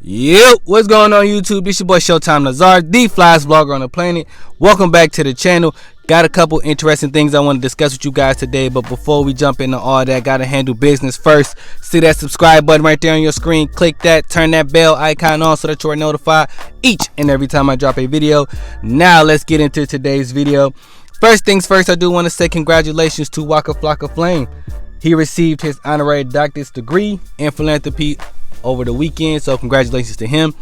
Yep, what's going on YouTube? This your boy Showtime Lazar, the flyest vlogger on the planet. Welcome back to the channel. Got a couple interesting things I want to discuss with you guys today, but before we jump into all that, gotta handle business first. See that subscribe button right there on your screen. Click that, turn that bell icon on so that you are notified each and every time I drop a video. Now let's get into today's video. First things first, I do want to say congratulations to Waka Flocka Flame. He received his honorary doctorate degree in philanthropy over the weekend, so congratulations to him.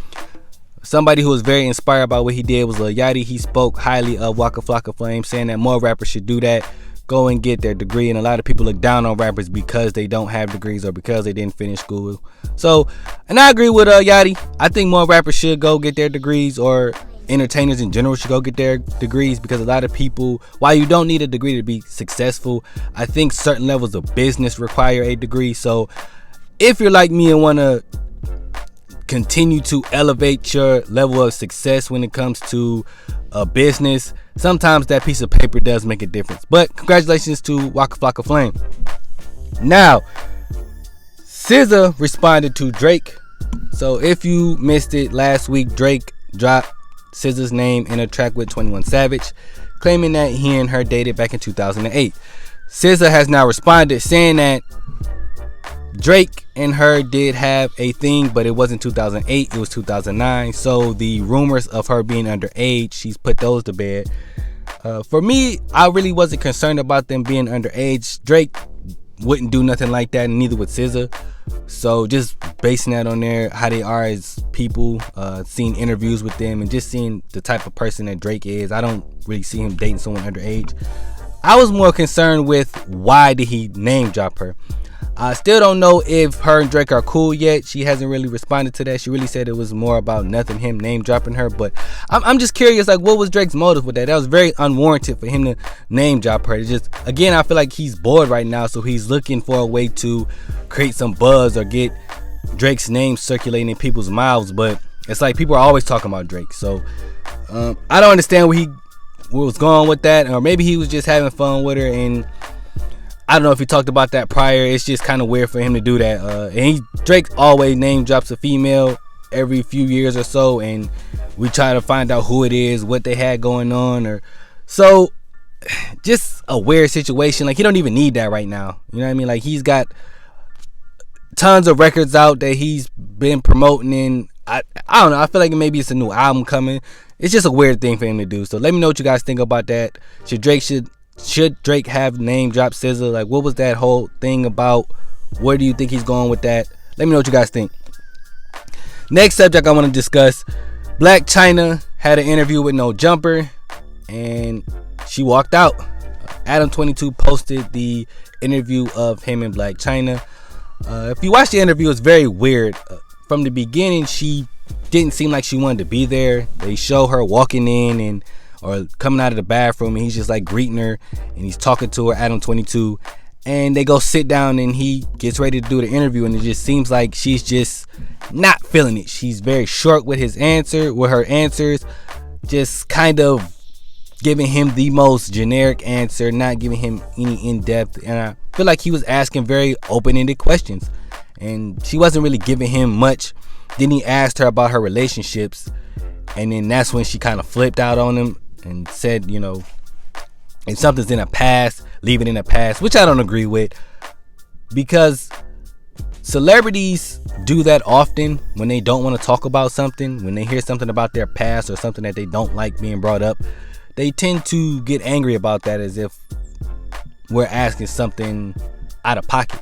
Somebody who was very inspired by what he did was Lil Yachty. He spoke highly of Waka Flocka Flame, saying that more rappers should do that, go and get their degree. And a lot of people look down on rappers because they don't have degrees or because they didn't finish school. So, and I agree with Yachty. I think more rappers should go get their degrees, or entertainers in general should go get their degrees, because a lot of people, while you don't need a degree to be successful, I think certain levels of business require a degree. So if you're like me and want to continue to elevate your level of success when it comes to a business, sometimes that piece of paper does make a difference. But congratulations to Waka Flocka Flame. Now, SZA responded to Drake. So if you missed it last week, Drake dropped SZA's name in a track with 21 Savage, claiming that he and her dated back in 2008. SZA has now responded, saying that Drake and her did have a thing, but it wasn't 2008, it was 2009. So the rumors of her being underage, she's put those to bed. For me, I really wasn't concerned about them being underage. Drake wouldn't do nothing like that, and neither would SZA. So just basing that on there, how they are as people, seeing interviews with them and just seeing the type of person that Drake is, I don't really see him dating someone underage. I was more concerned with why did he name drop her. I still don't know if her and Drake are cool yet. She hasn't really responded to that. She really said it was more about nothing, him name dropping her. But I'm just curious, like, what was Drake's motive with that? That was very unwarranted for him to name drop her. It's just, again, I feel like he's bored right now, so he's looking for a way to create some buzz or get Drake's name circulating in people's mouths. But it's like people are always talking about Drake. So I don't understand where was going with that, or maybe he was just having fun with her, and I don't know if he talked about that prior. It's just kind of weird for him to do that. Drake always name drops a female every few years or so, and we try to find out who it is, what they had going on, or so. Just a weird situation. Like, he don't even need that right now. You know what I mean? Like, he's got tons of records out that he's been promoting, and I don't know. I feel like maybe it's a new album coming. It's just a weird thing for him to do. So let me know what you guys think about that. Should Drake have name dropped SZA? Like, what was that whole thing about? Where do you think he's going with that? Let me know what you guys think. Next subject I want to discuss. Blac Chyna had an interview with No Jumper, and she walked out. Adam22 posted the interview of him and Blac Chyna. If you watch the interview, it's very weird. From the beginning, she didn't seem like she wanted to be there. They show her walking in or coming out of the bathroom, and he's just like greeting her, and he's talking to her, Adam22, and they go sit down, and he gets ready to do the interview, and it just seems like she's just not feeling it. She's very short with her answers, just kind of giving him the most generic answer, not giving him any in-depth, and I feel like he was asking very open-ended questions, and she wasn't really giving him much. Then he asked her about her relationships, and then that's when she kind of flipped out on him and said, you know, if something's in the past, leave it in the past, which I don't agree with, because celebrities do that often when they don't want to talk about something. When they hear something about their past or something that they don't like being brought up, they tend to get angry about that, as if we're asking something out of pocket.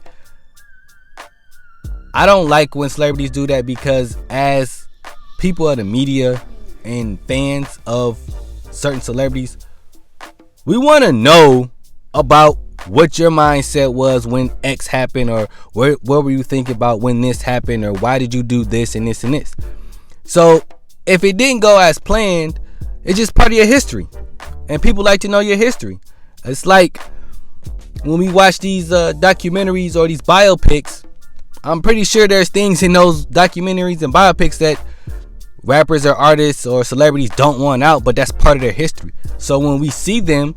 I don't like when celebrities do that, because as people of the media and fans of certain celebrities, we want to know about what your mindset was when X happened, or what were you thinking about when this happened, or why did you do this and this and this. So if it didn't go as planned, it's just part of your history, and people like to know your history. It's like when we watch these documentaries or these biopics, I'm pretty sure there's things in those documentaries and biopics that rappers or artists or celebrities don't want out, but that's part of their history. So when we see them,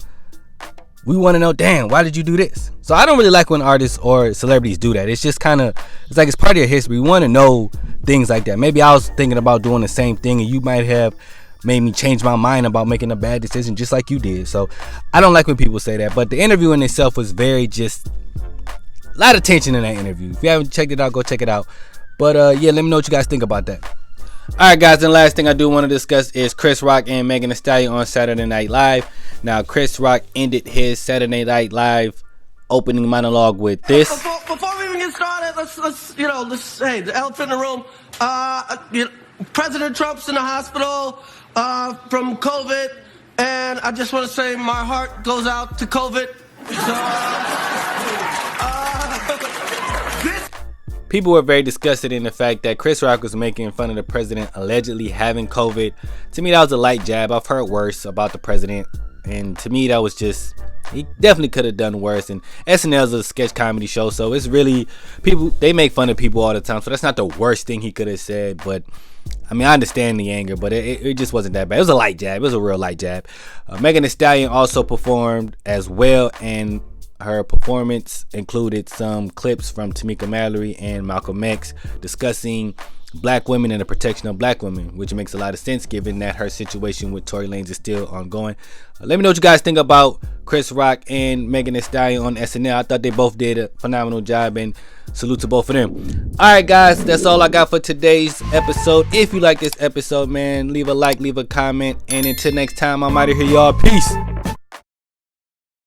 we want to know, damn, why did you do this? So I don't really like when artists or celebrities do that. It's just kind of, it's like it's part of your history. We want to know things like that. Maybe I was thinking about doing the same thing, and you might have made me change my mind about making a bad decision just like you did. So I don't like when people say that. But the interview in itself was very just a lot of tension in that interview. If you haven't checked it out, go check it out. But yeah, let me know what you guys think about that. Alright guys, and the last thing I do want to discuss is Chris Rock and Megan Thee Stallion on Saturday Night Live. Now Chris Rock ended his Saturday Night Live opening monologue with this. Before we even get started, let's hey, the elephant in the room. President Trump's in the hospital from COVID, and I just want to say my heart goes out to COVID. People were very disgusted in the fact that Chris Rock was making fun of the president allegedly having COVID. To me, that was a light jab. I've heard worse about the president, and to me, that was just, he definitely could have done worse. And SNL is a sketch comedy show, so it's really, people, they make fun of people all the time, so that's not the worst thing he could have said. But I mean, I understand the anger, but it just wasn't that bad. It was a light jab. It was a real light jab. Megan Thee Stallion also performed as well, and her performance included some clips from Tamika Mallory and Malcolm X discussing black women and the protection of black women, which makes a lot of sense given that her situation with Tory Lanez is still ongoing. Let me know what you guys think about Chris Rock and Megan Thee Stallion on SNL. I thought they both did a phenomenal job, and salute to both of them. Alright guys, that's all I got for today's episode. If you like this episode, man, leave a like, leave a comment, and until next time, I'm out of here, y'all. Peace.